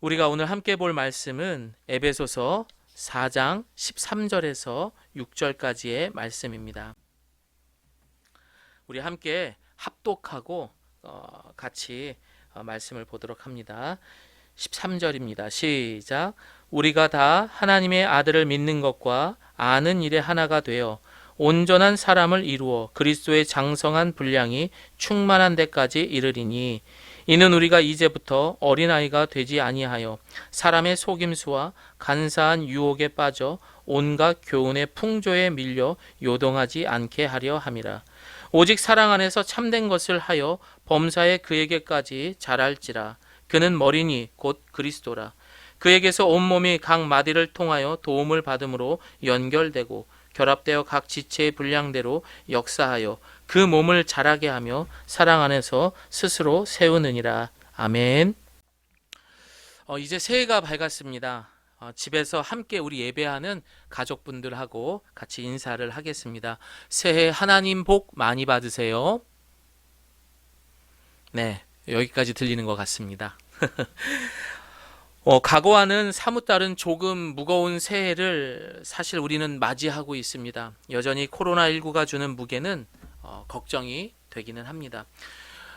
우리가 오늘 함께 볼 말씀은 에베소서 4장 13절에서 6절까지의 말씀입니다. 우리 함께 합독하고 같이 말씀을 보도록 합니다. 13절입니다. 시작. 우리가 다 하나님의 아들을 믿는 것과 아는 일에 하나가 되어 온전한 사람을 이루어 그리스도의 장성한 분량이 충만한 데까지 이르리니 이는 우리가 이제부터 어린아이가 되지 아니하여 사람의 속임수와 간사한 유혹에 빠져 온갖 교훈의 풍조에 밀려 요동하지 않게 하려 함이라. 오직 사랑 안에서 참된 것을 하여 범사에 그에게까지 자랄지라. 그는 머리니 곧 그리스도라. 그에게서 온몸이 각 마디를 통하여 도움을 받음으로 연결되고 결합되어 각 지체의 분량대로 역사하여 그 몸을 자라게 하며 사랑 안에서 스스로 세우느니라. 아멘. 이제 새해가 밝았습니다. 집에서 함께 우리 예배하는 가족분들하고 같이 인사를 하겠습니다. 새해 하나님 복 많이 받으세요. 네, 여기까지 들리는 것 같습니다. 과거와는 사뭇 다른 조금 무거운 새해를 사실 우리는 맞이하고 있습니다. 여전히 코로나19가 주는 무게는 걱정이 되기는 합니다.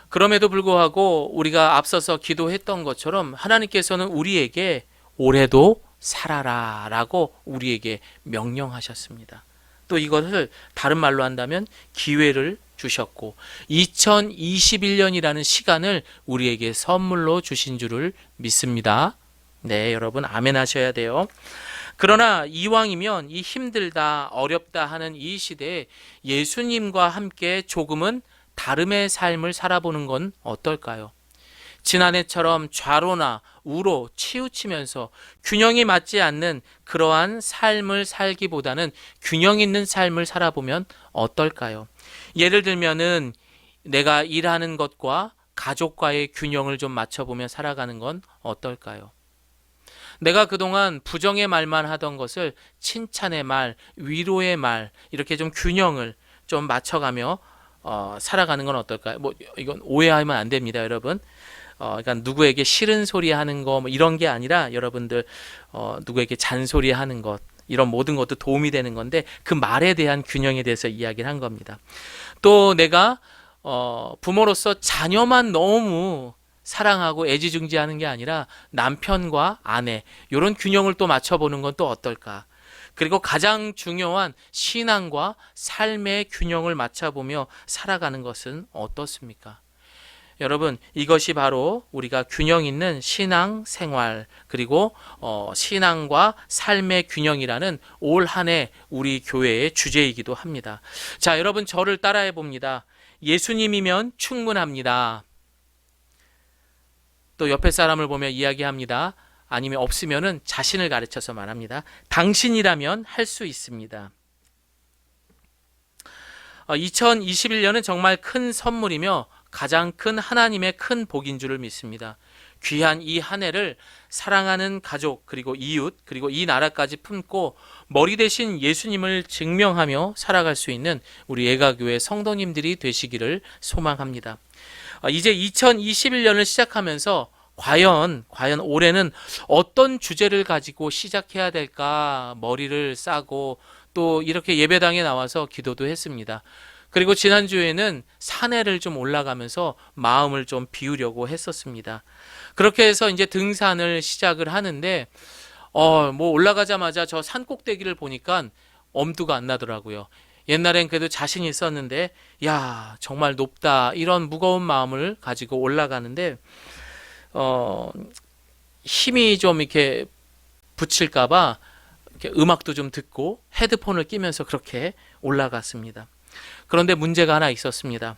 그럼에도 불구하고 우리가 앞서서 기도했던 것처럼 하나님께서는 우리에게 올해도 살아라 라고 우리에게 명령하셨습니다. 또 이것을 다른 말로 한다면 기회를 주셨고 2021년이라는 시간을 우리에게 선물로 주신 줄을 믿습니다. 네, 여러분 아멘 하셔야 돼요. 그러나 이왕이면 이 힘들다 어렵다 하는 이 시대에 예수님과 함께 조금은 다름의 삶을 살아보는 건 어떨까요? 지난해처럼 좌로나 우로 치우치면서 균형이 맞지 않는 그러한 삶을 살기보다는 균형 있는 삶을 살아보면 어떨까요? 예를 들면은 내가 일하는 것과 가족과의 균형을 좀 맞춰보며 살아가는 건 어떨까요? 내가 그동안 부정의 말만 하던 것을 칭찬의 말, 위로의 말 이렇게 좀 균형을 좀 맞춰가며 살아가는 건 어떨까요? 이건 오해하면 안 됩니다, 여러분. 그러니까 누구에게 싫은 소리 하는 거 이런 게 아니라 여러분들 누구에게 잔소리 하는 것 이런 모든 것도 도움이 되는 건데 그 말에 대한 균형에 대해서 이야기를 한 겁니다. 또 내가 부모로서 자녀만 너무 사랑하고 애지중지하는 게 아니라 남편과 아내 이런 균형을 또 맞춰보는 건 또 어떨까? 그리고 가장 중요한 신앙과 삶의 균형을 맞춰보며 살아가는 것은 어떻습니까? 여러분 이것이 바로 우리가 균형 있는 신앙 생활 그리고 신앙과 삶의 균형이라는 올 한 해 우리 교회의 주제이기도 합니다. 자, 여러분 저를 따라해 봅니다. 예수님이면 충분합니다. 또 옆에 사람을 보며 이야기합니다. 아니면 없으면은 자신을 가르쳐서 말합니다. 당신이라면 할 수 있습니다. 2021년은 정말 큰 선물이며 가장 큰 하나님의 큰 복인 줄을 믿습니다. 귀한 이 한 해를 사랑하는 가족 그리고 이웃 그리고 이 나라까지 품고 머리 대신 예수님을 증명하며 살아갈 수 있는 우리 예가교회 성도님들이 되시기를 소망합니다. 이제 2021년을 시작하면서 과연 올해는 어떤 주제를 가지고 시작해야 될까 머리를 싸고 또 이렇게 예배당에 나와서 기도도 했습니다. 그리고 지난주에는 산에를 좀 올라가면서 마음을 좀 비우려고 했었습니다. 그렇게 해서 이제 등산을 시작을 하는데 올라가자마자 저 산 꼭대기를 보니까 엄두가 안 나더라고요. 옛날엔 그래도 자신이 있었는데 야 정말 높다 이런 무거운 마음을 가지고 올라가는데 힘이 좀 이렇게 붙일까봐 이렇게 음악도 좀 듣고 헤드폰을 끼면서 그렇게 올라갔습니다. 그런데 문제가 하나 있었습니다.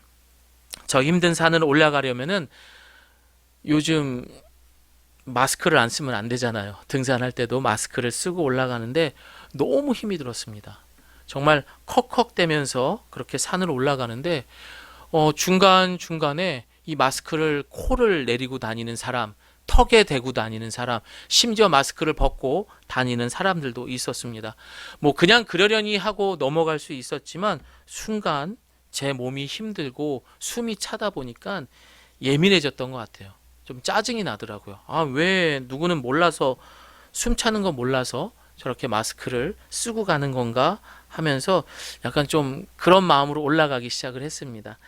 저 힘든 산을 올라가려면은 요즘 마스크를 안 쓰면 안 되잖아요. 등산할 때도 마스크를 쓰고 올라가는데 너무 힘이 들었습니다. 정말 컥컥대면서 그렇게 산을 올라가는데 중간중간에 이 마스크를 코를 내리고 다니는 사람, 턱에 대고 다니는 사람, 심지어 마스크를 벗고 다니는 사람들도 있었습니다. 그냥 그러려니 하고 넘어갈 수 있었지만 순간 제 몸이 힘들고 숨이 차다 보니까 예민해졌던 것 같아요. 좀 짜증이 나더라고요. 아, 왜 누구는 몰라서 숨 차는 거 몰라서 저렇게 마스크를 쓰고 가는 건가 하면서 약간 좀 그런 마음으로 올라가기 시작을 했습니다.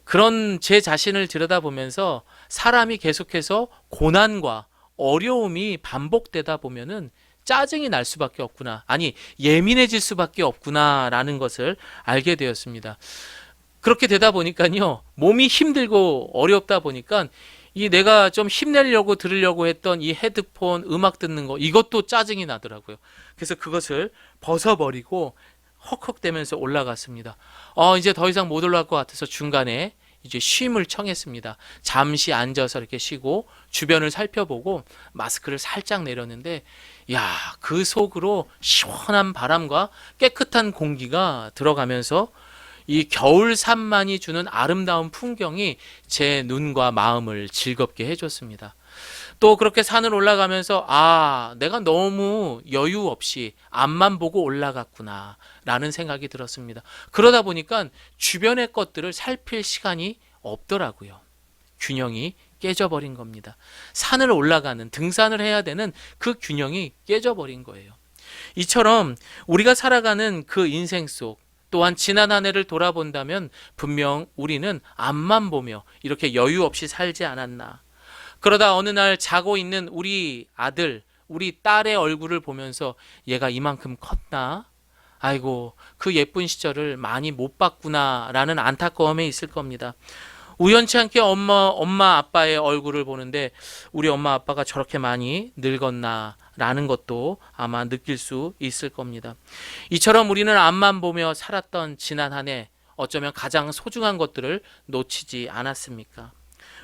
그런 제 자신을 들여다보면서 사람이 계속해서 고난과 어려움이 반복되다 보면은 짜증이 날 수밖에 없구나. 아니, 예민해질 수밖에 없구나라는 것을 알게 되었습니다. 그렇게 되다 보니까요, 몸이 힘들고 어렵다 보니까 이 내가 좀 힘내려고 들으려고 했던 이 헤드폰 음악 듣는 거 이것도 짜증이 나더라고요. 그래서 그것을 벗어버리고 헉헉대면서 올라갔습니다. 이제 더 이상 못 올라갈 것 같아서 중간에 이제 쉼을 청했습니다. 잠시 앉아서 이렇게 쉬고 주변을 살펴보고 마스크를 살짝 내렸는데, 야, 그 속으로 시원한 바람과 깨끗한 공기가 들어가면서 이 겨울 산만이 주는 아름다운 풍경이 제 눈과 마음을 즐겁게 해줬습니다. 또 그렇게 산을 올라가면서 내가 너무 여유 없이 앞만 보고 올라갔구나 라는 생각이 들었습니다. 그러다 보니까 주변의 것들을 살필 시간이 없더라고요. 균형이 깨져버린 겁니다. 산을 올라가는, 등산을 해야 되는 그 균형이 깨져버린 거예요. 이처럼 우리가 살아가는 그 인생 속, 또한 지난 한 해를 돌아본다면 분명 우리는 앞만 보며 이렇게 여유 없이 살지 않았나. 그러다 어느 날 자고 있는 우리 아들, 우리 딸의 얼굴을 보면서 얘가 이만큼 컸나? 아이고, 그 예쁜 시절을 많이 못 봤구나 라는 안타까움에 있을 겁니다. 우연치 않게 엄마 아빠의 얼굴을 보는데 우리 엄마 아빠가 저렇게 많이 늙었나 라는 것도 아마 느낄 수 있을 겁니다. 이처럼 우리는 앞만 보며 살았던 지난 한 해, 어쩌면 가장 소중한 것들을 놓치지 않았습니까?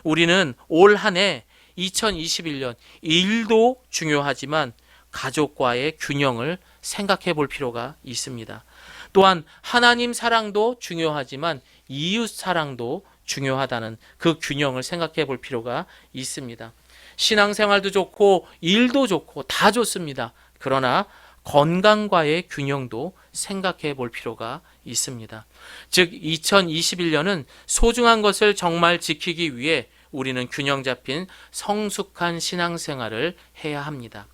우리는 올 한 해 2021년 일도 중요하지만 가족과의 균형을 생각해 볼 필요가 있습니다. 또한 하나님 사랑도 중요하지만 이웃 사랑도 중요하다는 그 균형을 생각해 볼 필요가 있습니다. 신앙생활도 좋고 일도 좋고 다 좋습니다. 그러나 건강과의 균형도 생각해 볼 필요가 있습니다. 즉 2021년은 소중한 것을 정말 지키기 위해 우리는 균형 잡힌 성숙한 신앙생활을 해야 합니다.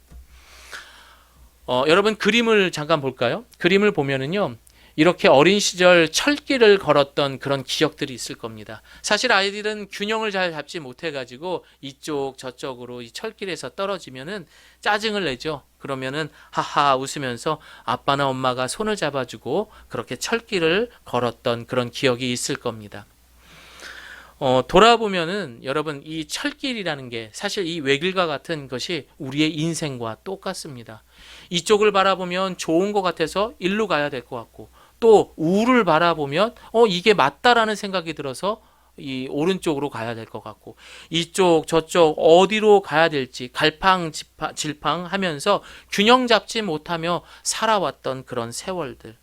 여러분 그림을 잠깐 볼까요? 그림을 보면은요, 이렇게 어린 시절 철길을 걸었던 그런 기억들이 있을 겁니다. 사실 아이들은 균형을 잘 잡지 못해가지고 이쪽 저쪽으로 이 철길에서 떨어지면은 짜증을 내죠. 그러면은 하하 웃으면서 아빠나 엄마가 손을 잡아주고 그렇게 철길을 걸었던 그런 기억이 있을 겁니다. 돌아보면은 여러분 이 철길이라는 게 사실 이 외길과 같은 것이 우리의 인생과 똑같습니다. 이쪽을 바라보면 좋은 것 같아서 일로 가야 될 것 같고, 또 우를 바라보면 이게 맞다라는 생각이 들어서 이 오른쪽으로 가야 될 것 같고, 이쪽 저쪽 어디로 가야 될지 갈팡질팡 하면서 균형 잡지 못하며 살아왔던 그런 세월들,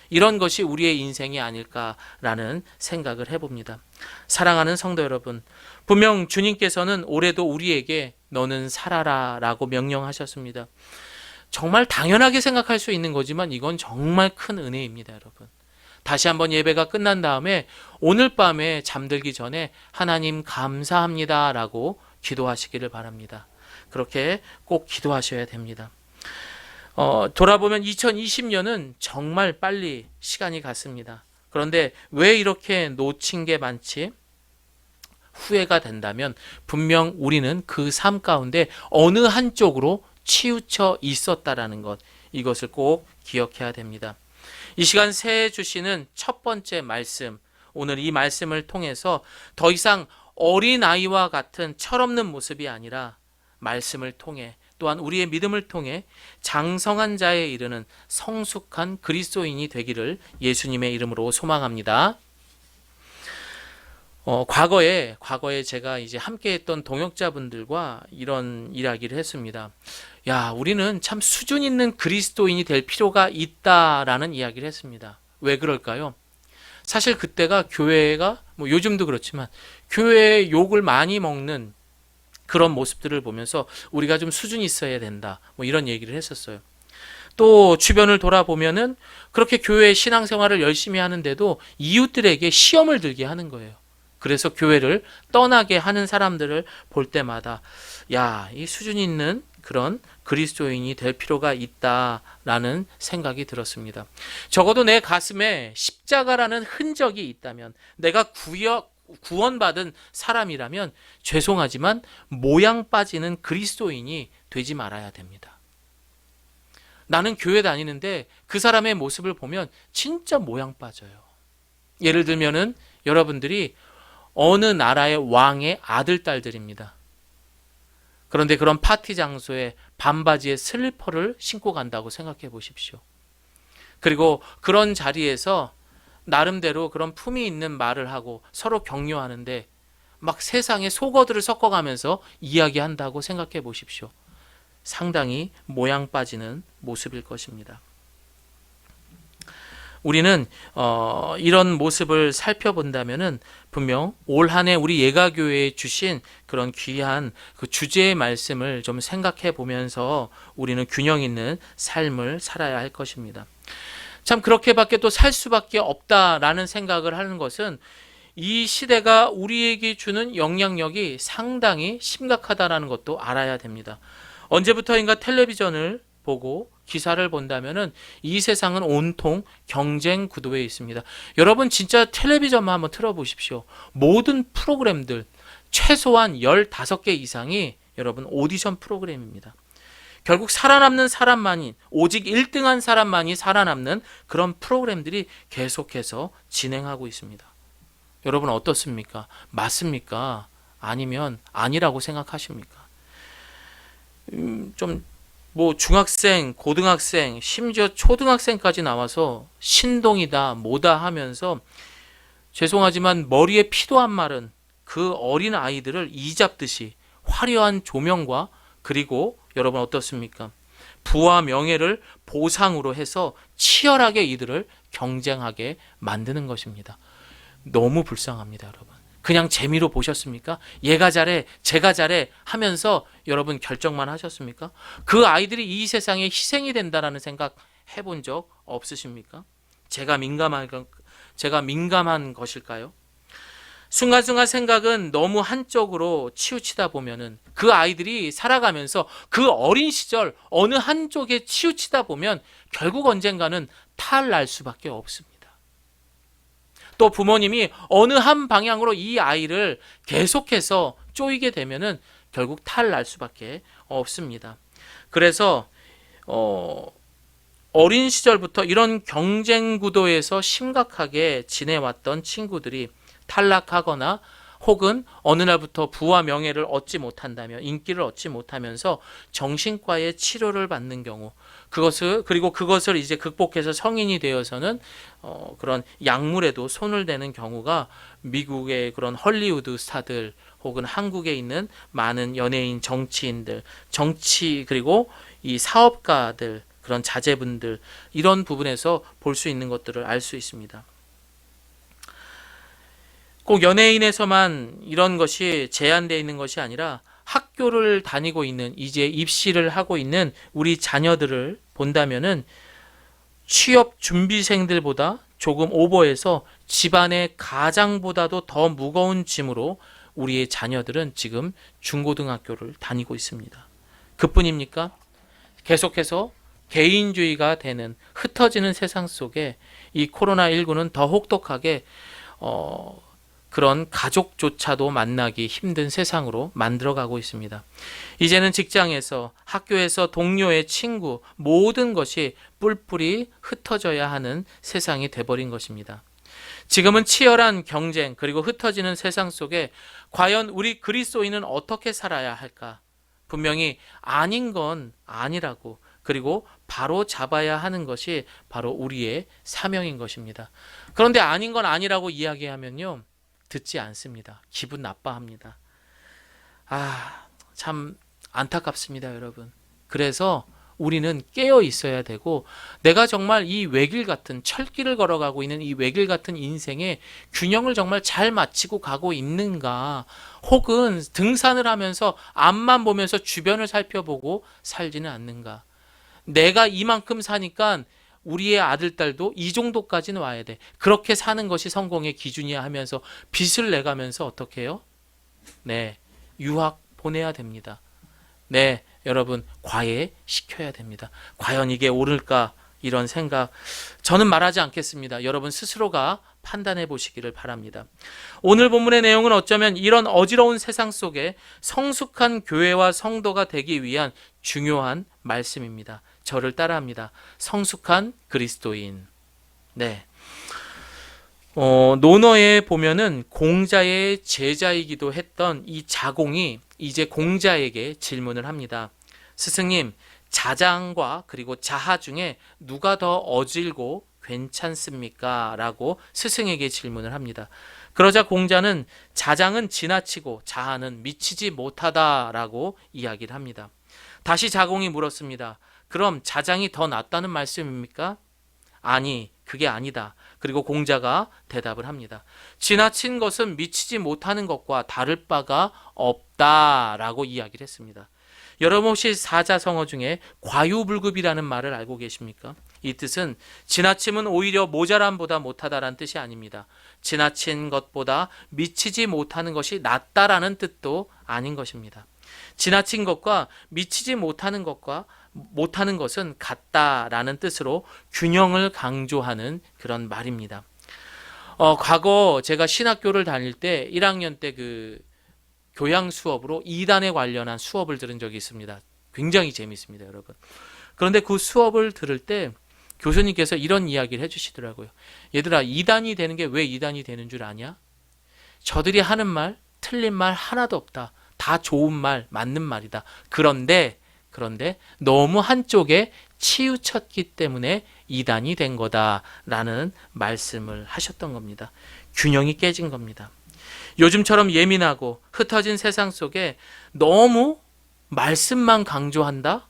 이런 것이 우리의 인생이 아닐까라는 생각을 해봅니다. 사랑하는 성도 여러분, 분명 주님께서는 올해도 우리에게 너는 살아라 라고 명령하셨습니다. 정말 당연하게 생각할 수 있는 거지만 이건 정말 큰 은혜입니다, 여러분. 다시 한번 예배가 끝난 다음에 오늘 밤에 잠들기 전에 하나님 감사합니다 라고 기도하시기를 바랍니다. 그렇게 꼭 기도하셔야 됩니다. 돌아보면 2020년은 정말 빨리 시간이 갔습니다. 그런데 왜 이렇게 놓친 게 많지? 후회가 된다면 분명 우리는 그 삶 가운데 어느 한쪽으로 치우쳐 있었다라는 것, 이것을 꼭 기억해야 됩니다. 이 시간 새해 주시는 첫 번째 말씀, 오늘 이 말씀을 통해서 더 이상 어린아이와 같은 철없는 모습이 아니라 말씀을 통해, 또한 우리의 믿음을 통해 장성한 자에 이르는 성숙한 그리스도인이 되기를 예수님의 이름으로 소망합니다. 과거에 제가 이제 함께했던 동역자분들과 이런 이야기를 했습니다. 야, 우리는 참 수준 있는 그리스도인이 될 필요가 있다라는 이야기를 했습니다. 왜 그럴까요? 사실 그때가 교회가 요즘도 그렇지만 교회에 욕을 많이 먹는 그런 모습들을 보면서 우리가 좀 수준이 있어야 된다, 이런 얘기를 했었어요. 또 주변을 돌아보면은 그렇게 교회 신앙생활을 열심히 하는데도 이웃들에게 시험을 들게 하는 거예요. 그래서 교회를 떠나게 하는 사람들을 볼 때마다 야, 이 수준 있는 그런 그리스도인이 될 필요가 있다라는 생각이 들었습니다. 적어도 내 가슴에 십자가라는 흔적이 있다면, 내가 구원받은 사람이라면 죄송하지만 모양 빠지는 그리스도인이 되지 말아야 됩니다. 나는 교회 다니는데 그 사람의 모습을 보면 진짜 모양 빠져요. 예를 들면은 여러분들이 어느 나라의 왕의 아들, 딸들입니다. 그런데 그런 파티 장소에 반바지에 슬리퍼를 신고 간다고 생각해 보십시오. 그리고 그런 자리에서 나름대로 그런 품위 있는 말을 하고 서로 격려하는데 막 세상에 속어들을 섞어가면서 이야기한다고 생각해 보십시오. 상당히 모양 빠지는 모습일 것입니다. 우리는 이런 모습을 살펴본다면은 분명 올 한 해 우리 예가교회에 주신 그런 귀한 그 주제의 말씀을 좀 생각해 보면서 우리는 균형 있는 삶을 살아야 할 것입니다. 참 그렇게밖에 또 살 수밖에 없다라는 생각을 하는 것은 이 시대가 우리에게 주는 영향력이 상당히 심각하다라는 것도 알아야 됩니다. 언제부터인가 텔레비전을 보고 기사를 본다면은 이 세상은 온통 경쟁 구도에 있습니다. 여러분 진짜 텔레비전만 한번 틀어보십시오. 모든 프로그램들 최소한 15개 이상이 여러분 오디션 프로그램입니다. 결국 살아남는 사람만이, 오직 1등한 사람만이 살아남는 그런 프로그램들이 계속해서 진행하고 있습니다. 여러분 어떻습니까? 맞습니까? 아니면 아니라고 생각하십니까? 좀 중학생, 고등학생, 심지어 초등학생까지 나와서 신동이다, 뭐다 하면서 죄송하지만 머리에 피도 안 마른 그 어린 아이들을 이잡듯이 화려한 조명과 그리고 여러분 어떻습니까? 부와 명예를 보상으로 해서 치열하게 이들을 경쟁하게 만드는 것입니다. 너무 불쌍합니다, 여러분. 그냥 재미로 보셨습니까? 얘가 잘해, 제가 잘해 하면서 여러분 결정만 하셨습니까? 그 아이들이 이 세상에 희생이 된다라는 생각 해본 적 없으십니까? 제가 민감한 것일까요? 순간순간 생각은 너무 한쪽으로 치우치다 보면은 그 아이들이 살아가면서 그 어린 시절 어느 한쪽에 치우치다 보면 결국 언젠가는 탈날 수밖에 없습니다. 또 부모님이 어느 한 방향으로 이 아이를 계속해서 쪼이게 되면은 결국 탈날 수밖에 없습니다. 그래서 어린 시절부터 이런 경쟁 구도에서 심각하게 지내왔던 친구들이 탈락하거나 혹은 어느 날부터 부와 명예를 얻지 못한다면, 인기를 얻지 못하면서 정신과의 치료를 받는 경우, 그것을 이제 극복해서 성인이 되어서는 그런 약물에도 손을 대는 경우가 미국의 그런 헐리우드 스타들 혹은 한국에 있는 많은 연예인, 정치인들, 그리고 이 사업가들, 그런 자제분들, 이런 부분에서 볼 수 있는 것들을 알 수 있습니다. 꼭 연예인에서만 이런 것이 제한되어 있는 것이 아니라 학교를 다니고 있는, 이제 입시를 하고 있는 우리 자녀들을 본다면은 취업 준비생들보다 조금 오버해서 집안의 가장보다도 더 무거운 짐으로 우리의 자녀들은 지금 중고등학교를 다니고 있습니다. 그뿐입니까? 계속해서 개인주의가 되는, 흩어지는 세상 속에 이 코로나19는 더 혹독하게 그런 가족조차도 만나기 힘든 세상으로 만들어가고 있습니다. 이제는 직장에서, 학교에서, 동료의 친구, 모든 것이 뿔뿔이 흩어져야 하는 세상이 돼버린 것입니다. 지금은 치열한 경쟁 그리고 흩어지는 세상 속에 과연 우리 그리스도인은 어떻게 살아야 할까? 분명히 아닌 건 아니라고, 그리고 바로 잡아야 하는 것이 바로 우리의 사명인 것입니다. 그런데 아닌 건 아니라고 이야기하면요, 듣지 않습니다. 기분 나빠합니다. 참 안타깝습니다, 여러분. 그래서 우리는 깨어 있어야 되고, 내가 정말 이 외길 같은, 철길을 걸어가고 있는 이 외길 같은 인생의 균형을 정말 잘 맞추고 가고 있는가, 혹은 등산을 하면서 앞만 보면서 주변을 살펴보고 살지는 않는가. 내가 이만큼 사니까 우리의 아들, 딸도 이 정도까지는 와야 돼. 그렇게 사는 것이 성공의 기준이야 하면서 빚을 내가면서 어떻게 해요? 네, 유학 보내야 됩니다. 네, 여러분 과외시켜야 됩니다. 과연 이게 옳을까? 이런 생각 저는 말하지 않겠습니다. 여러분 스스로가 판단해 보시기를 바랍니다. 오늘 본문의 내용은 어쩌면 이런 어지러운 세상 속에 성숙한 교회와 성도가 되기 위한 중요한 말씀입니다. 저를 따라합니다. 성숙한 그리스도인. 네. 논어에 보면은 공자의 제자이기도 했던 이 자공이 이제 공자에게 질문을 합니다. 스승님, 자장과 그리고 자하 중에 누가 더 어질고 괜찮습니까? 라고 스승에게 질문을 합니다. 그러자 공자는 자장은 지나치고 자하는 미치지 못하다라고 이야기를 합니다. 다시 자공이 물었습니다. 그럼 자장이 더 낫다는 말씀입니까? 아니, 그게 아니다. 그리고 공자가 대답을 합니다. 지나친 것은 미치지 못하는 것과 다를 바가 없다라고 이야기를 했습니다. 여러분 혹시 사자성어 중에 과유불급이라는 말을 알고 계십니까? 이 뜻은 지나침은 오히려 모자람보다 못하다라는 뜻이 아닙니다. 지나친 것보다 미치지 못하는 것이 낫다라는 뜻도 아닌 것입니다. 지나친 것과 미치지 못하는 것은 같다라는 뜻으로 균형을 강조하는 그런 말입니다. 과거 제가 신학교를 다닐 때 1학년 때 그 교양 수업으로 이단에 관련한 수업을 들은 적이 있습니다. 굉장히 재미있습니다, 여러분. 그런데 그 수업을 들을 때 교수님께서 이런 이야기를 해주시더라고요. 얘들아, 이단이 되는 게 왜 이단이 되는 줄 아냐? 저들이 하는 말, 틀린 말 하나도 없다. 다 좋은 말, 맞는 말이다. 그런데 너무 한쪽에 치우쳤기 때문에 이단이 된 거다라는 말씀을 하셨던 겁니다. 균형이 깨진 겁니다. 요즘처럼 예민하고 흩어진 세상 속에 너무 말씀만 강조한다?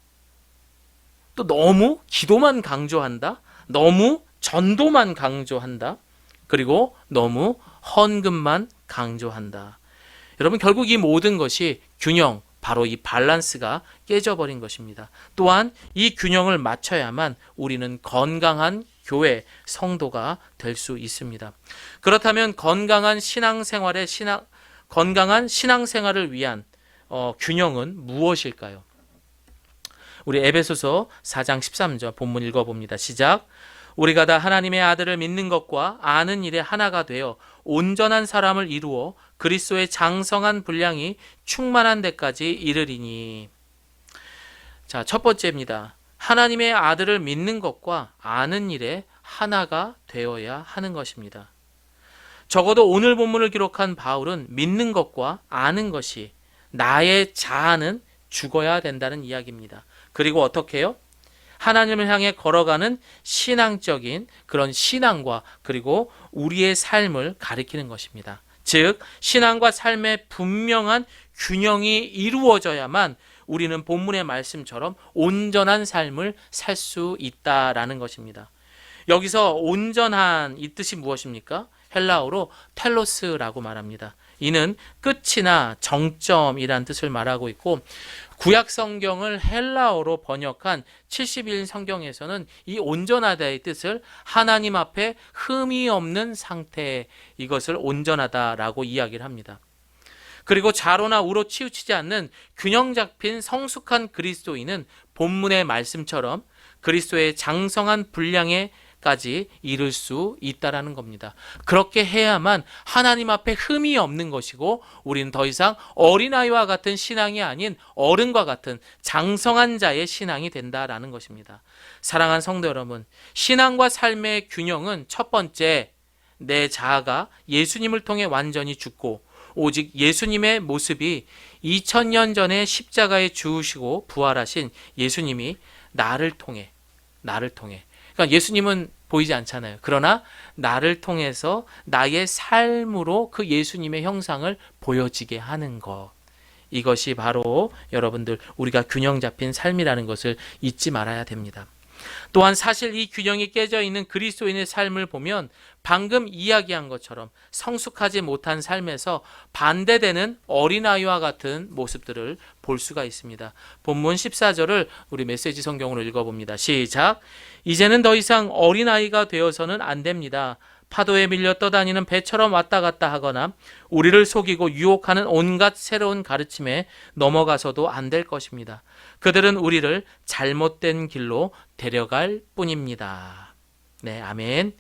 또 너무 기도만 강조한다? 너무 전도만 강조한다? 그리고 너무 헌금만 강조한다. 여러분 결국 이 모든 것이 균형, 바로 이 밸런스가 깨져버린 것입니다. 또한 이 균형을 맞춰야만 우리는 건강한 교회, 성도가 될 수 있습니다. 그렇다면 건강한 신앙생활을 위한 균형은 무엇일까요? 우리 에베소서 4장 13절 본문 읽어봅니다. 시작. 우리가 다 하나님의 아들을 믿는 것과 아는 일에 하나가 되어 온전한 사람을 이루어 그리스도의 장성한 분량이 충만한 데까지 이르리니. 자, 첫 번째입니다. 하나님의 아들을 믿는 것과 아는 일에 하나가 되어야 하는 것입니다. 적어도 오늘 본문을 기록한 바울은 믿는 것과 아는 것이 나의 자아는 죽어야 된다는 이야기입니다. 그리고 어떻게 해요? 하나님을 향해 걸어가는 신앙적인 그런 신앙과 그리고 우리의 삶을 가리키는 것입니다. 즉 신앙과 삶의 분명한 균형이 이루어져야만 우리는 본문의 말씀처럼 온전한 삶을 살 수 있다라는 것입니다. 여기서 온전한 이 뜻이 무엇입니까? 헬라어로 텔로스라고 말합니다. 이는 끝이나 정점이란 뜻을 말하고 있고 구약 성경을 헬라어로 번역한 71 성경에서는 이 온전하다의 뜻을 하나님 앞에 흠이 없는 상태, 이것을 온전하다라고 이야기를 합니다. 그리고 좌로나 우로 치우치지 않는 균형 잡힌 성숙한 그리스도인은 본문의 말씀처럼 그리스도의 장성한 분량에까지 이를 수 있다라는 겁니다. 그렇게 해야만 하나님 앞에 흠이 없는 것이고 우리는 더 이상 어린아이와 같은 신앙이 아닌 어른과 같은 장성한 자의 신앙이 된다라는 것입니다. 사랑하는 성도 여러분, 신앙과 삶의 균형은 첫 번째, 내 자아가 예수님을 통해 완전히 죽고 오직 예수님의 모습이 2000년 전에 십자가에 죽으시고 부활하신 예수님이 나를 통해 그러니까 예수님은 보이지 않잖아요. 그러나 나를 통해서 나의 삶으로 그 예수님의 형상을 보여지게 하는 것, 이것이 바로 여러분들 우리가 균형 잡힌 삶이라는 것을 잊지 말아야 됩니다. 또한 사실 이 균형이 깨져 있는 그리스도인의 삶을 보면 방금 이야기한 것처럼 성숙하지 못한 삶에서 반대되는 어린아이와 같은 모습들을 볼 수가 있습니다. 본문 14절을 우리 메시지 성경으로 읽어봅니다. 시작. 이제는 더 이상 어린아이가 되어서는 안 됩니다. 파도에 밀려 떠다니는 배처럼 왔다 갔다 하거나 우리를 속이고 유혹하는 온갖 새로운 가르침에 넘어가서도 안 될 것입니다. 그들은 우리를 잘못된 길로 데려갈 뿐입니다. 네, 아멘.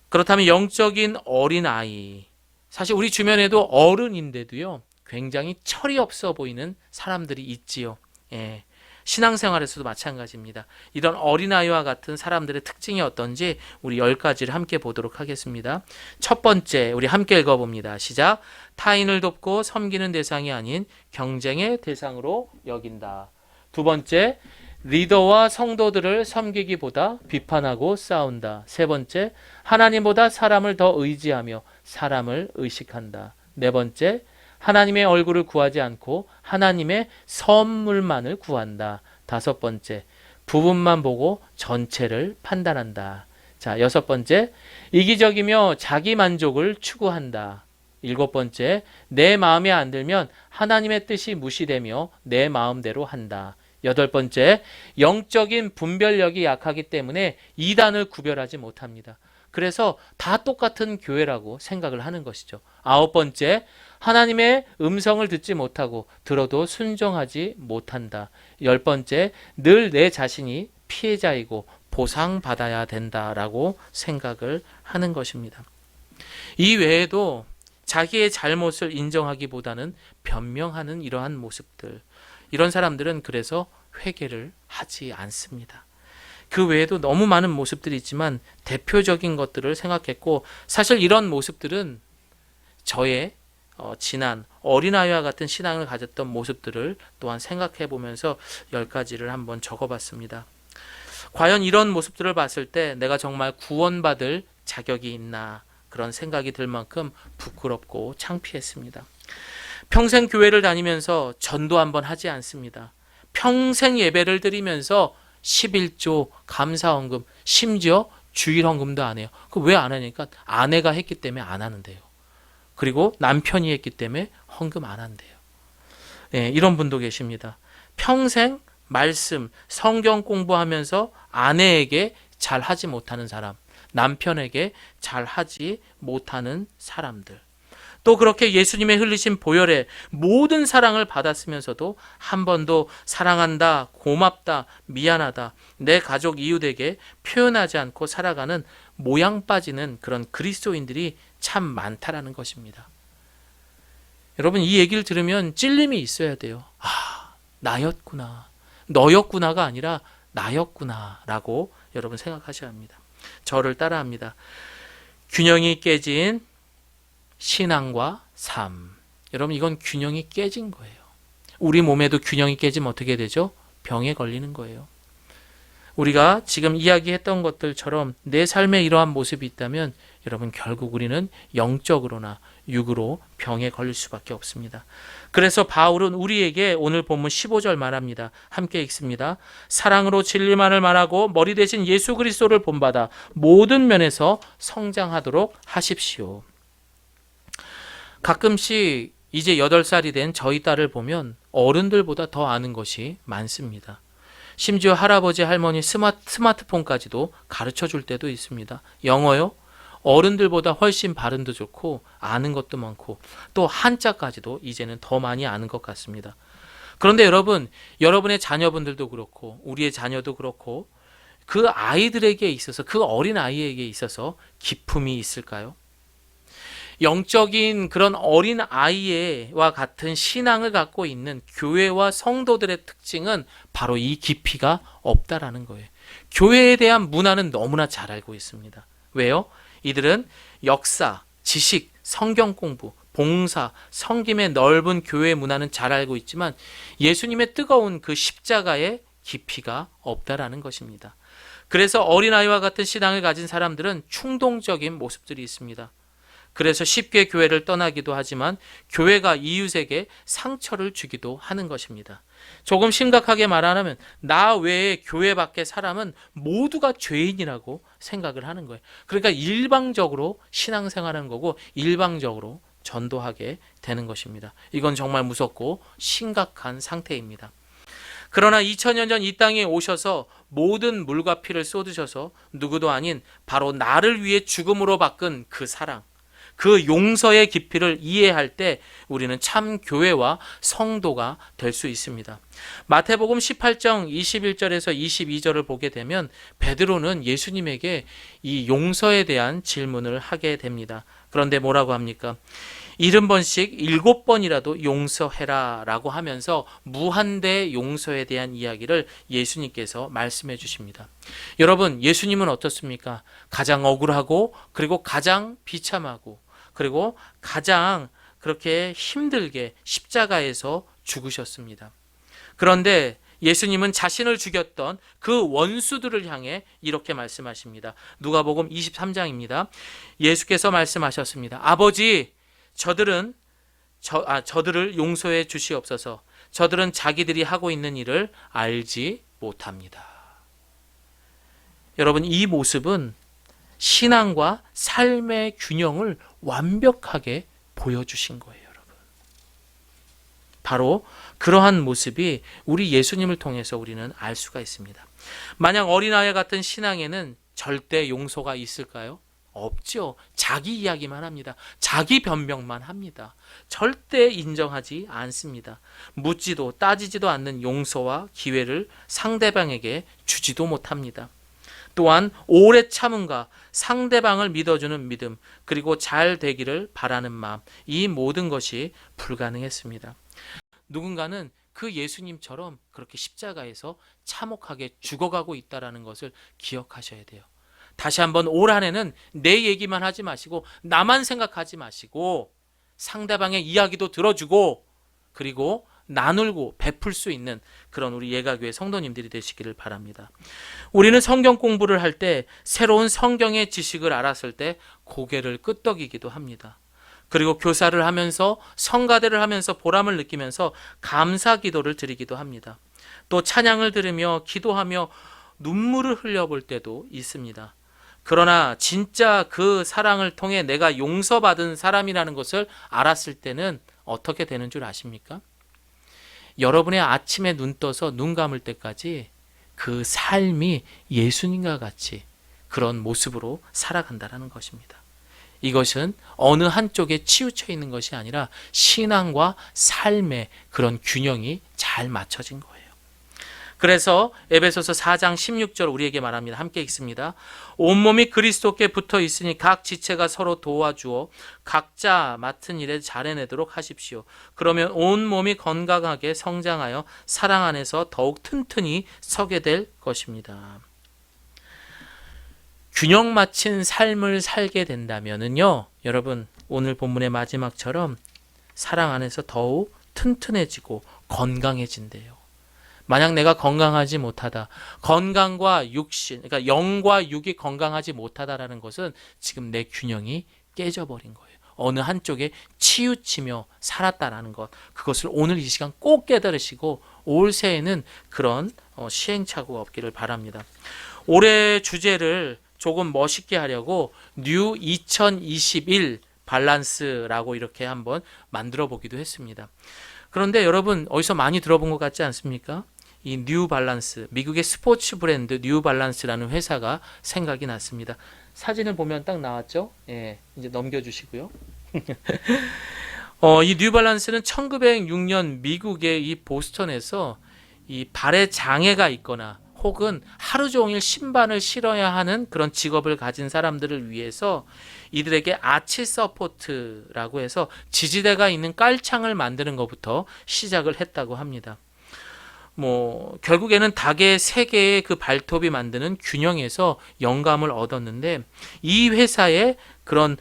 그렇다면 영적인 어린아이, 사실 우리 주변에도 어른인데도요 굉장히 철이 없어 보이는 사람들이 있지요. 예. 신앙생활에서도 마찬가지입니다. 이런 어린아이와 같은 사람들의 특징이 어떤지 우리 10가지를 함께 보도록 하겠습니다. 첫 번째, 우리 함께 읽어봅니다. 시작. 타인을 돕고 섬기는 대상이 아닌 경쟁의 대상으로 여긴다. 두 번째, 리더와 성도들을 섬기기보다 비판하고 싸운다. 세 번째, 하나님보다 사람을 더 의지하며 사람을 의식한다. 네 번째, 하나님의 얼굴을 구하지 않고 하나님의 선물만을 구한다. 다섯 번째, 부분만 보고 전체를 판단한다. 자, 여섯 번째, 이기적이며 자기 만족을 추구한다. 일곱 번째, 내 마음에 안 들면 하나님의 뜻이 무시되며 내 마음대로 한다. 여덟 번째, 영적인 분별력이 약하기 때문에 이단을 구별하지 못합니다. 그래서 다 똑같은 교회라고 생각을 하는 것이죠. 아홉 번째, 하나님의 음성을 듣지 못하고 들어도 순종하지 못한다. 열 번째, 늘 내 자신이 피해자이고 보상받아야 된다라고 생각을 하는 것입니다. 이 외에도 자기의 잘못을 인정하기보다는 변명하는 이러한 모습들, 이런 사람들은 그래서 회개를 하지 않습니다. 그 외에도 너무 많은 모습들이 있지만 대표적인 것들을 생각했고, 사실 이런 모습들은 저의 지난 어린아이와 같은 신앙을 가졌던 모습들을 또한 생각해 보면서 10가지를 한번 적어봤습니다. 과연 이런 모습들을 봤을 때 내가 정말 구원받을 자격이 있나, 그런 생각이 들 만큼 부끄럽고 창피했습니다. 평생 교회를 다니면서 전도 한번 하지 않습니다. 평생 예배를 드리면서 11조 감사헌금, 심지어 주일헌금도 안 해요. 그 왜 안 하니까 아내가 했기 때문에 안 하는데요. 그리고 남편이 했기 때문에 헌금 안 한대요. 네, 이런 분도 계십니다. 평생 말씀, 성경 공부하면서 아내에게 잘 하지 못하는 사람, 남편에게 잘 하지 못하는 사람들. 또 그렇게 예수님의 흘리신 보혈에 모든 사랑을 받았으면서도 한 번도 사랑한다, 고맙다, 미안하다, 내 가족 이웃에게 표현하지 않고 살아가는 모양 빠지는 그런 그리스도인들이 참 많다라는 것입니다. 여러분, 이 얘기를 들으면 찔림이 있어야 돼요. 아, 나였구나. 너였구나가 아니라 나였구나 라고 여러분 생각하셔야 합니다. 저를 따라합니다. 균형이 깨진 신앙과 삶. 여러분, 이건 균형이 깨진 거예요. 우리 몸에도 균형이 깨지면 어떻게 되죠? 병에 걸리는 거예요. 우리가 지금 이야기했던 것들처럼 내 삶에 이러한 모습이 있다면 여러분, 결국 우리는 영적으로나 육으로 병에 걸릴 수밖에 없습니다. 그래서 바울은 우리에게 오늘 본문 15절 말합니다. 함께 읽습니다. 사랑으로 진리만을 말하고 머리 대신 예수 그리스도를 본받아 모든 면에서 성장하도록 하십시오. 가끔씩 이제 8살이 된 저희 딸을 보면 어른들보다 더 아는 것이 많습니다. 심지어 할아버지, 할머니 스마트폰까지도 가르쳐 줄 때도 있습니다. 영어요? 어른들보다 훨씬 발음도 좋고 아는 것도 많고 또 한자까지도 이제는 더 많이 아는 것 같습니다. 그런데 여러분, 여러분의 자녀분들도 그렇고 우리의 자녀도 그렇고 그 아이들에게 있어서, 그 어린 아이에게 있어서 기품이 있을까요? 영적인 그런 어린 아이와 같은 신앙을 갖고 있는 교회와 성도들의 특징은 바로 이 깊이가 없다라는 거예요. 교회에 대한 문화는 너무나 잘 알고 있습니다. 왜요? 이들은 역사, 지식, 성경 공부, 봉사, 섬김의 넓은 교회 문화는 잘 알고 있지만 예수님의 뜨거운 그 십자가의 깊이가 없다라는 것입니다. 그래서 어린아이와 같은 신앙을 가진 사람들은 충동적인 모습들이 있습니다. 그래서 쉽게 교회를 떠나기도 하지만 교회가 이웃에게 상처를 주기도 하는 것입니다. 조금 심각하게 말하면 나 외에 교회 밖의 사람은 모두가 죄인이라고 생각을 하는 거예요. 그러니까 일방적으로 신앙생활하는 거고 일방적으로 전도하게 되는 것입니다. 이건 정말 무섭고 심각한 상태입니다. 그러나 2000년 전 이 땅에 오셔서 모든 물과 피를 쏟으셔서 누구도 아닌 바로 나를 위해 죽음으로 바꾼 그 사랑, 그 용서의 깊이를 이해할 때 우리는 참 교회와 성도가 될 수 있습니다. 마태복음 18장 21절에서 22절을 보게 되면 베드로는 예수님에게 이 용서에 대한 질문을 하게 됩니다. 그런데 뭐라고 합니까? 70번씩 7번이라도 용서해라 라고 하면서 무한대 용서에 대한 이야기를 예수님께서 말씀해 주십니다. 여러분, 예수님은 어떻습니까? 가장 억울하고 그리고 가장 비참하고 그리고 가장 그렇게 힘들게 십자가에서 죽으셨습니다. 그런데 예수님은 자신을 죽였던 그 원수들을 향해 이렇게 말씀하십니다. 누가복음 23장입니다. 예수께서 말씀하셨습니다. 아버지, 저들을 용서해 주시옵소서. 저들은 자기들이 하고 있는 일을 알지 못합니다. 여러분, 이 모습은 신앙과 삶의 균형을 완벽하게 보여주신 거예요, 여러분. 바로 그러한 모습이 우리 예수님을 통해서 우리는 알 수가 있습니다. 만약 어린아이 같은 신앙에는 절대 용서가 있을까요? 없죠. 자기 이야기만 합니다. 자기 변명만 합니다. 절대 인정하지 않습니다. 묻지도 따지지도 않는 용서와 기회를 상대방에게 주지도 못합니다. 또한 오래 참음과 상대방을 믿어주는 믿음, 그리고 잘 되기를 바라는 마음, 이 모든 것이 불가능했습니다. 누군가는 그 예수님처럼 그렇게 십자가에서 참혹하게 죽어가고 있다는 것을 기억하셔야 돼요. 다시 한번 올 한해는 내 얘기만 하지 마시고 나만 생각하지 마시고 상대방의 이야기도 들어주고 그리고 나누고 베풀 수 있는 그런 우리 예가교회 성도님들이 되시기를 바랍니다. 우리는 성경 공부를 할 때 새로운 성경의 지식을 알았을 때 고개를 끄덕이기도 합니다. 그리고 교사를 하면서 성가대를 하면서 보람을 느끼면서 감사 기도를 드리기도 합니다. 또 찬양을 들으며 기도하며 눈물을 흘려볼 때도 있습니다. 그러나 진짜 그 사랑을 통해 내가 용서받은 사람이라는 것을 알았을 때는 어떻게 되는 줄 아십니까? 여러분의 아침에 눈 떠서 눈 감을 때까지 그 삶이 예수님과 같이 그런 모습으로 살아간다는 것입니다. 이것은 어느 한쪽에 치우쳐 있는 것이 아니라 신앙과 삶의 그런 균형이 잘 맞춰진 거예요. 그래서 에베소서 4장 16절 우리에게 말합니다. 함께 읽습니다. 온몸이 그리스도께 붙어 있으니 각 지체가 서로 도와주어 각자 맡은 일에 잘해내도록 하십시오. 그러면 온몸이 건강하게 성장하여 사랑 안에서 더욱 튼튼히 서게 될 것입니다. 균형 맞춘 삶을 살게 된다면요, 여러분, 오늘 본문의 마지막처럼 사랑 안에서 더욱 튼튼해지고 건강해진대요. 만약 내가 건강하지 못하다, 건강과 육신, 그러니까 영과 육이 건강하지 못하다라는 것은 지금 내 균형이 깨져버린 거예요. 어느 한쪽에 치우치며 살았다라는 것, 그것을 오늘 이 시간 꼭 깨달으시고 올 새해는 그런 시행착오가 없기를 바랍니다. 올해 주제를 조금 멋있게 하려고 뉴 2021 밸런스라고 이렇게 한번 만들어 보기도 했습니다. 그런데 여러분 어디서 많이 들어본 것 같지 않습니까? 이 뉴 밸런스, 미국의 스포츠 브랜드 뉴 밸런스라는 회사가 생각이 났습니다. 사진을 보면 딱 나왔죠? 예, 이제 넘겨주시고요. 이 뉴 밸런스는 1906년 미국의 이 보스턴에서 이 발에 장애가 있거나 혹은 하루 종일 신발을 신어야 하는 그런 직업을 가진 사람들을 위해서 이들에게 아치 서포트라고 해서 지지대가 있는 깔창을 만드는 것부터 시작을 했다고 합니다. 결국에는 닭의 3개의 그 발톱이 만드는 균형에서 영감을 얻었는데 이 회사의 그런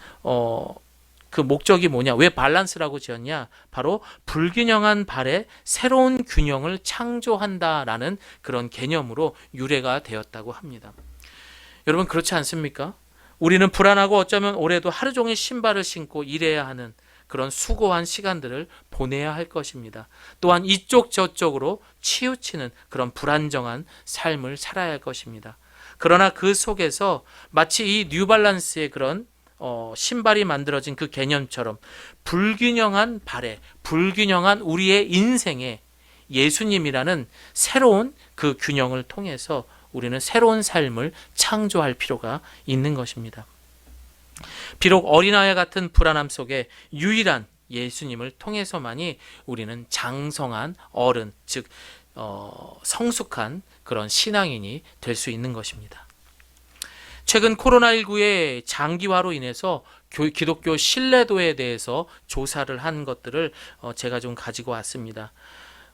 그 목적이 뭐냐? 왜 밸런스라고 지었냐? 바로 불균형한 발에 새로운 균형을 창조한다라는 그런 개념으로 유래가 되었다고 합니다. 여러분 그렇지 않습니까? 우리는 불안하고 어쩌면 올해도 하루 종일 신발을 신고 일해야 하는 그런 수고한 시간들을 보내야 할 것입니다. 또한 이쪽 저쪽으로 치우치는 그런 불안정한 삶을 살아야 할 것입니다. 그러나 그 속에서 마치 이 뉴발란스의 그런 신발이 만들어진 그 개념처럼 불균형한 발에, 불균형한 우리의 인생에 예수님이라는 새로운 그 균형을 통해서 우리는 새로운 삶을 창조할 필요가 있는 것입니다. 비록 어린아이 같은 불안함 속에 유일한 예수님을 통해서만이 우리는 장성한 어른, 즉 성숙한 그런 신앙인이 될 수 있는 것입니다. 최근 코로나19의 장기화로 인해서 기독교 신뢰도에 대해서 조사를 한 것들을 제가 좀 가지고 왔습니다.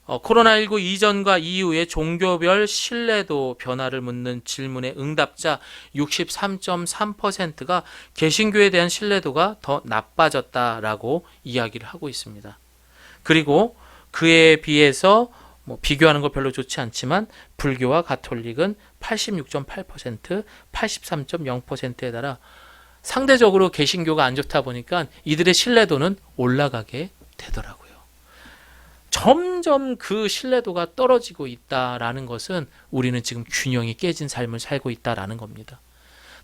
코로나19 이전과 이후의 종교별 신뢰도 변화를 묻는 질문의 응답자 63.3%가 개신교에 대한 신뢰도가 더 나빠졌다라고 이야기를 하고 있습니다. 그리고 그에 비해서 비교하는 거 별로 좋지 않지만 불교와 가톨릭은 86.8%, 83.0%에 달아 상대적으로 개신교가 안 좋다 보니까 이들의 신뢰도는 올라가게 되더라고요. 점점 그 신뢰도가 떨어지고 있다라는 것은 우리는 지금 균형이 깨진 삶을 살고 있다라는 겁니다.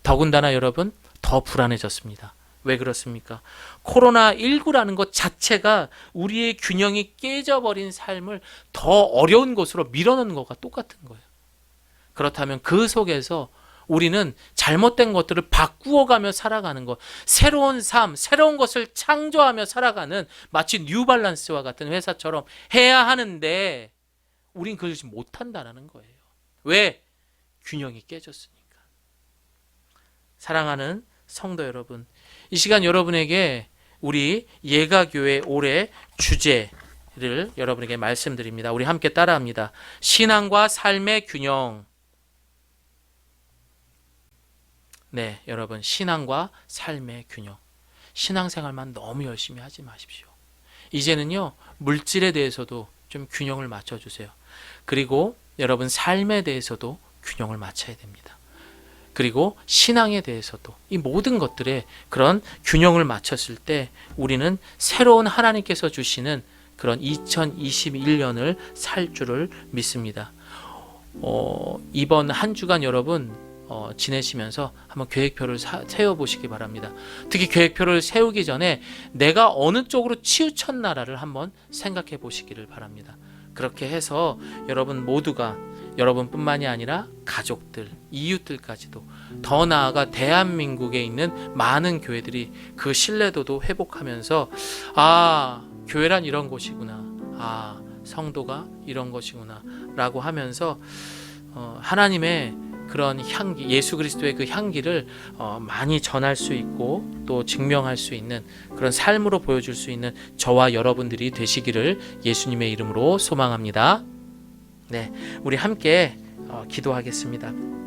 더군다나 여러분 더 불안해졌습니다. 왜 그렇습니까? 코로나19라는 것 자체가 우리의 균형이 깨져버린 삶을 더 어려운 곳으로 밀어넣는 것과 똑같은 거예요. 그렇다면 그 속에서 우리는 잘못된 것들을 바꾸어가며 살아가는 것, 새로운 삶, 새로운 것을 창조하며 살아가는 마치 뉴발란스와 같은 회사처럼 해야 하는데 우린 그걸 못한다는 거예요. 왜? 균형이 깨졌으니까. 사랑하는 성도 여러분, 이 시간 여러분에게 우리 예가교회 올해 주제를 여러분에게 말씀드립니다. 우리 함께 따라합니다. 신앙과 삶의 균형. 네, 여러분, 신앙과 삶의 균형. 신앙생활만 너무 열심히 하지 마십시오. 이제는요, 물질에 대해서도 좀 균형을 맞춰주세요. 그리고 여러분, 삶에 대해서도 균형을 맞춰야 됩니다. 그리고 신앙에 대해서도 이 모든 것들에 그런 균형을 맞췄을 때 우리는 새로운 하나님께서 주시는 그런 2021년을 살 줄을 믿습니다. 이번 한 주간 여러분 지내시면서 한번 계획표를 세워보시기 바랍니다. 특히 계획표를 세우기 전에 내가 어느 쪽으로 치우쳤나를 한번 생각해 보시기를 바랍니다. 그렇게 해서 여러분 모두가 여러분뿐만이 아니라 가족들, 이웃들까지도 더 나아가 대한민국에 있는 많은 교회들이 그 신뢰도도 회복하면서 교회란 이런 곳이구나, 성도가 이런 것이구나 라고 하면서 하나님의 그런 향기, 예수 그리스도의 그 향기를 많이 전할 수 있고 또 증명할 수 있는 그런 삶으로 보여줄 수 있는 저와 여러분들이 되시기를 예수님의 이름으로 소망합니다. 네, 우리 함께 기도하겠습니다.